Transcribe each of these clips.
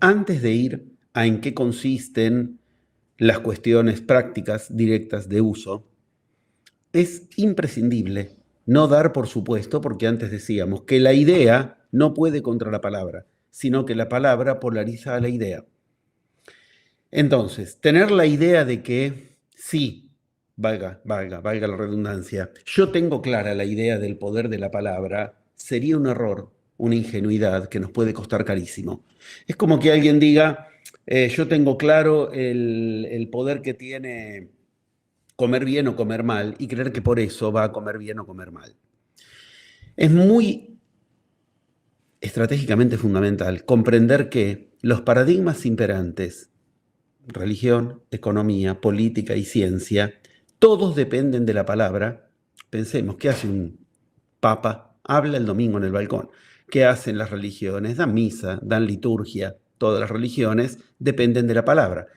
antes de ir a en qué consisten las cuestiones prácticas directas de uso, es imprescindible no dar por supuesto, porque antes decíamos que la idea no puede contra la palabra, sino que la palabra polariza a la idea. Entonces, tener la idea de que sí, valga la redundancia, yo tengo clara la idea del poder de la palabra, sería un error, una ingenuidad que nos puede costar carísimo. Es como que alguien diga, yo tengo claro el poder que tiene comer bien o comer mal y creer que por eso va a comer bien o comer mal. Es muy estratégicamente fundamental comprender que los paradigmas imperantes, religión, economía, política y ciencia, todos dependen de la palabra. Pensemos, ¿qué hace un papa? Habla el domingo en el balcón. ¿Qué hacen las religiones? Dan misa, dan liturgia. Todas las religiones dependen de la palabra.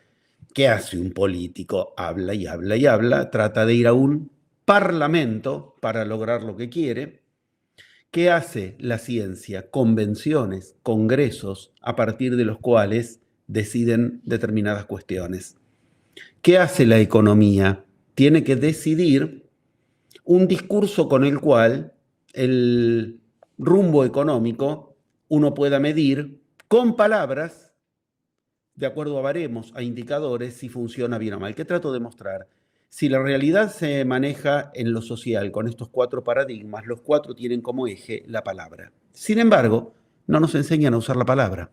¿Qué hace un político? Habla y habla y habla, trata de ir a un parlamento para lograr lo que quiere. ¿Qué hace la ciencia? Convenciones, congresos, a partir de los cuales deciden determinadas cuestiones. ¿Qué hace la economía? Tiene que decidir un discurso con el cual el rumbo económico uno pueda medir con palabras, de acuerdo a baremos, a indicadores, si funciona bien o mal. ¿Qué trato de mostrar? Si la realidad se maneja en lo social con estos cuatro paradigmas, los cuatro tienen como eje la palabra. Sin embargo, no nos enseñan a usar la palabra.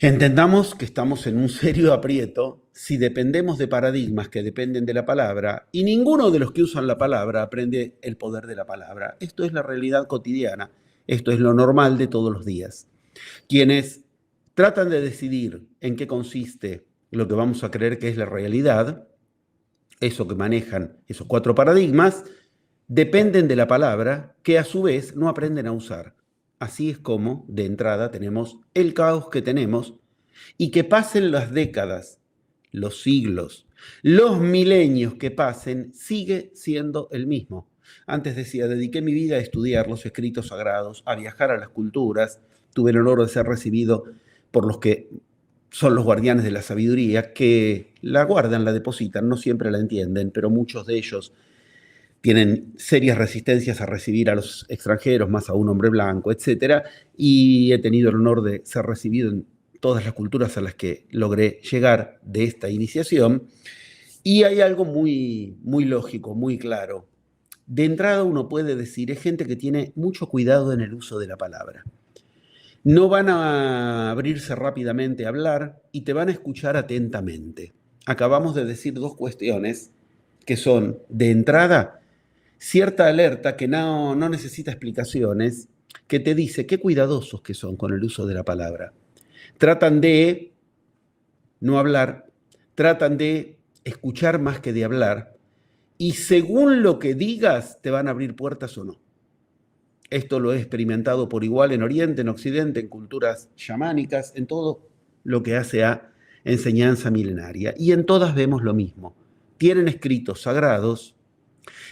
Entendamos que estamos en un serio aprieto si dependemos de paradigmas que dependen de la palabra y ninguno de los que usan la palabra aprende el poder de la palabra. Esto es la realidad cotidiana, esto es lo normal de todos los días. Quienes tratan de decidir en qué consiste lo que vamos a creer que es la realidad, eso que manejan esos cuatro paradigmas, dependen de la palabra que a su vez no aprenden a usar. Así es como, de entrada, tenemos el caos que tenemos y que pasen las décadas, los siglos, los milenios que pasen, sigue siendo el mismo. Antes decía, dediqué mi vida a estudiar los escritos sagrados, a viajar a las culturas, tuve el honor de ser recibido por los que son los guardianes de la sabiduría, que la guardan, la depositan, no siempre la entienden, pero muchos de ellos tienen serias resistencias a recibir a los extranjeros, más a un hombre blanco, etcétera, y he tenido el honor de ser recibido en todas las culturas a las que logré llegar de esta iniciación, y hay algo muy lógico, muy claro. De entrada uno puede decir, es gente que tiene mucho cuidado en el uso de la palabra. No van a abrirse rápidamente a hablar y te van a escuchar atentamente. Acabamos de decir dos cuestiones que son, de entrada, cierta alerta que no necesita explicaciones, que te dice qué cuidadosos que son con el uso de la palabra. Tratan de no hablar, tratan de escuchar más que de hablar, y según lo que digas, te van a abrir puertas o no. Esto lo he experimentado por igual en Oriente, en Occidente, en culturas chamánicas, en todo lo que hace a enseñanza milenaria. Y en todas vemos lo mismo. Tienen escritos sagrados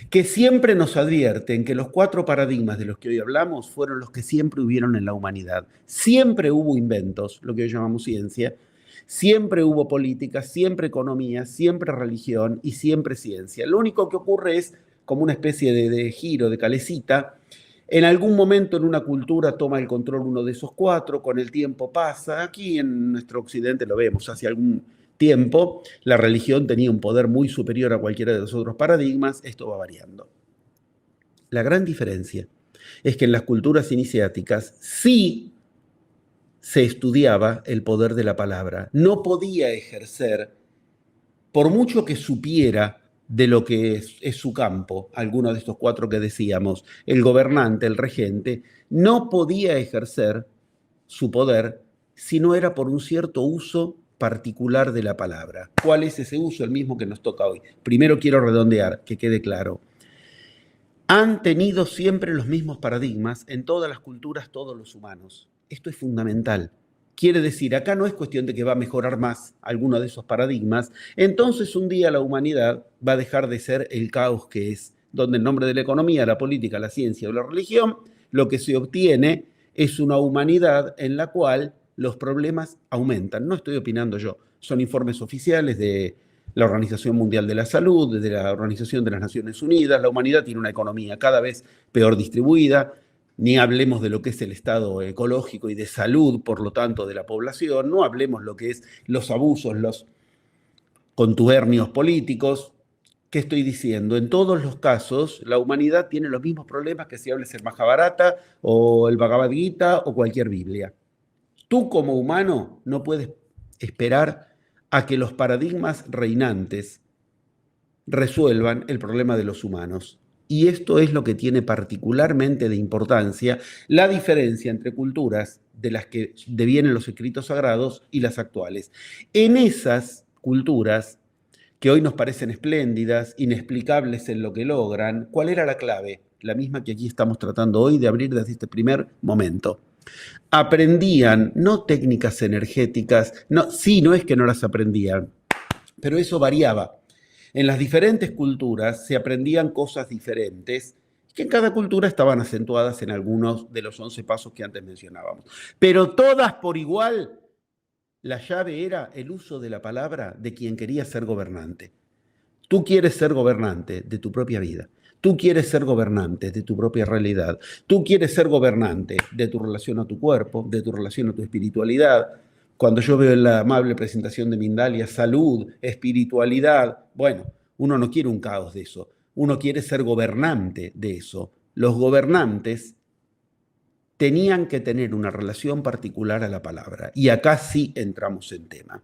que siempre nos advierten que los cuatro paradigmas de los que hoy hablamos fueron los que siempre hubieron en la humanidad. Siempre hubo inventos, lo que hoy llamamos ciencia, siempre hubo política, siempre economía, siempre religión y siempre ciencia. Lo único que ocurre es como una especie de giro, de calecita. En algún momento en una cultura toma el control uno de esos cuatro, con el tiempo pasa. Aquí en nuestro occidente lo vemos, hace algún tiempo la religión tenía un poder muy superior a cualquiera de los otros paradigmas, esto va variando. La gran diferencia es que en las culturas iniciáticas sí se estudiaba el poder de la palabra. No podía ejercer, por mucho que supiera de lo que es su campo, alguno de estos cuatro que decíamos, el gobernante, el regente, no podía ejercer su poder si no era por un cierto uso particular de la palabra. ¿Cuál es ese uso? El mismo que nos toca hoy. Primero quiero redondear, que quede claro. Han tenido siempre los mismos paradigmas en todas las culturas, todos los humanos. Esto es fundamental. Quiere decir, acá no es cuestión de que va a mejorar más alguno de esos paradigmas, entonces un día la humanidad va a dejar de ser el caos que es, donde en nombre de la economía, la política, la ciencia o la religión, lo que se obtiene es una humanidad en la cual los problemas aumentan. No estoy opinando yo, son informes oficiales de la Organización Mundial de la Salud, de la Organización de las Naciones Unidas. La humanidad tiene una economía cada vez peor distribuida, ni hablemos de lo que es el estado ecológico y de salud, por lo tanto, de la población, no hablemos lo que es los abusos, los contubernios políticos. ¿Qué estoy diciendo? En todos los casos, la humanidad tiene los mismos problemas que si hables el Mahabharata o el Bhagavad Gita o cualquier Biblia. Tú como humano no puedes esperar a que los paradigmas reinantes resuelvan el problema de los humanos. Y esto es lo que tiene particularmente de importancia la diferencia entre culturas de las que devienen los escritos sagrados y las actuales. En esas culturas que hoy nos parecen espléndidas, inexplicables en lo que logran, ¿cuál era la clave? La misma que aquí estamos tratando hoy de abrir desde este primer momento. Aprendían no técnicas energéticas, no es que no las aprendían, pero eso variaba. En las diferentes culturas se aprendían cosas diferentes, que en cada cultura estaban acentuadas en algunos de los 11 pasos que antes mencionábamos. Pero todas por igual, la llave era el uso de la palabra de quien quería ser gobernante. Tú quieres ser gobernante de tu propia vida. Tú quieres ser gobernante de tu propia realidad. Tú quieres ser gobernante de tu relación a tu cuerpo, de tu relación a tu espiritualidad. Cuando yo veo en la amable presentación de Mindalia, salud, espiritualidad, bueno, uno no quiere un caos de eso. Uno quiere ser gobernante de eso. Los gobernantes tenían que tener una relación particular a la palabra. Y acá sí entramos en tema.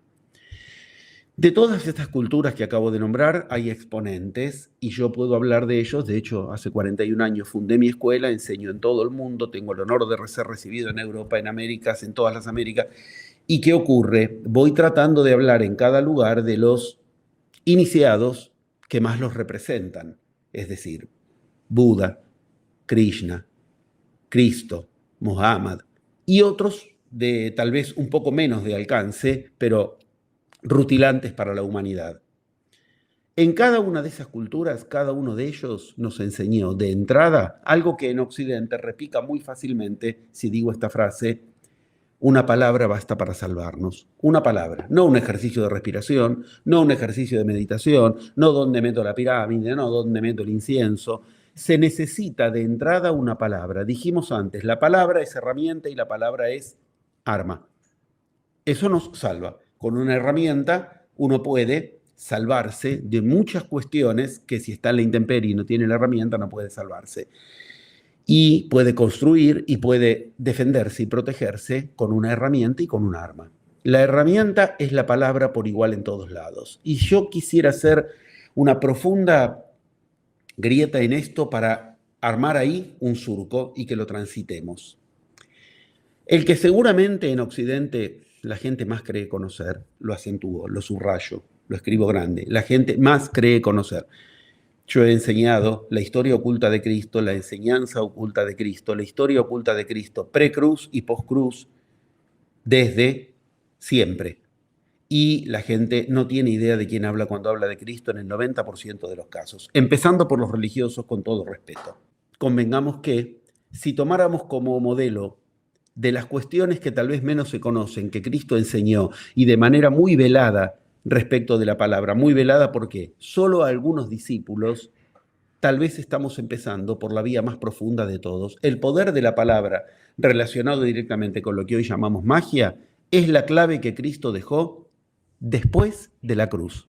De todas estas culturas que acabo de nombrar, hay exponentes y yo puedo hablar de ellos. De hecho, hace 41 años fundé mi escuela, enseño en todo el mundo, tengo el honor de ser recibido en Europa, en Américas, en todas las Américas. ¿Y qué ocurre? Voy tratando de hablar en cada lugar de los iniciados que más los representan, es decir, Buda, Krishna, Cristo, Muhammad y otros de tal vez un poco menos de alcance, pero rutilantes para la humanidad. En cada una de esas culturas, cada uno de ellos nos enseñó de entrada algo que en Occidente repica muy fácilmente, si digo esta frase: una palabra basta para salvarnos. Una palabra, no un ejercicio de respiración, no un ejercicio de meditación, no dónde meto la pirámide, no dónde meto el incienso. Se necesita de entrada una palabra. Dijimos antes, la palabra es herramienta y la palabra es arma. Eso nos salva. Con una herramienta uno puede salvarse de muchas cuestiones que si está en la intemperie y no tiene la herramienta no puede salvarse. Y puede construir y puede defenderse y protegerse con una herramienta y con un arma. La herramienta es la palabra por igual en todos lados. Y yo quisiera hacer una profunda grieta en esto para armar ahí un surco y que lo transitemos. El que seguramente en Occidente la gente más cree conocer, lo acentúo, lo subrayo, lo escribo grande, la gente más cree conocer. Yo he enseñado la historia oculta de Cristo, la enseñanza oculta de Cristo, la historia oculta de Cristo, pre-cruz y post-cruz, desde siempre. Y la gente no tiene idea de quién habla cuando habla de Cristo en el 90% de los casos, empezando por los religiosos, con todo respeto. Convengamos que si tomáramos como modelo de las cuestiones que tal vez menos se conocen, que Cristo enseñó, y de manera muy velada respecto de la palabra, muy velada porque solo algunos discípulos, tal vez estamos empezando por la vía más profunda de todos. El poder de la palabra relacionado directamente con lo que hoy llamamos magia es la clave que Cristo dejó después de la cruz.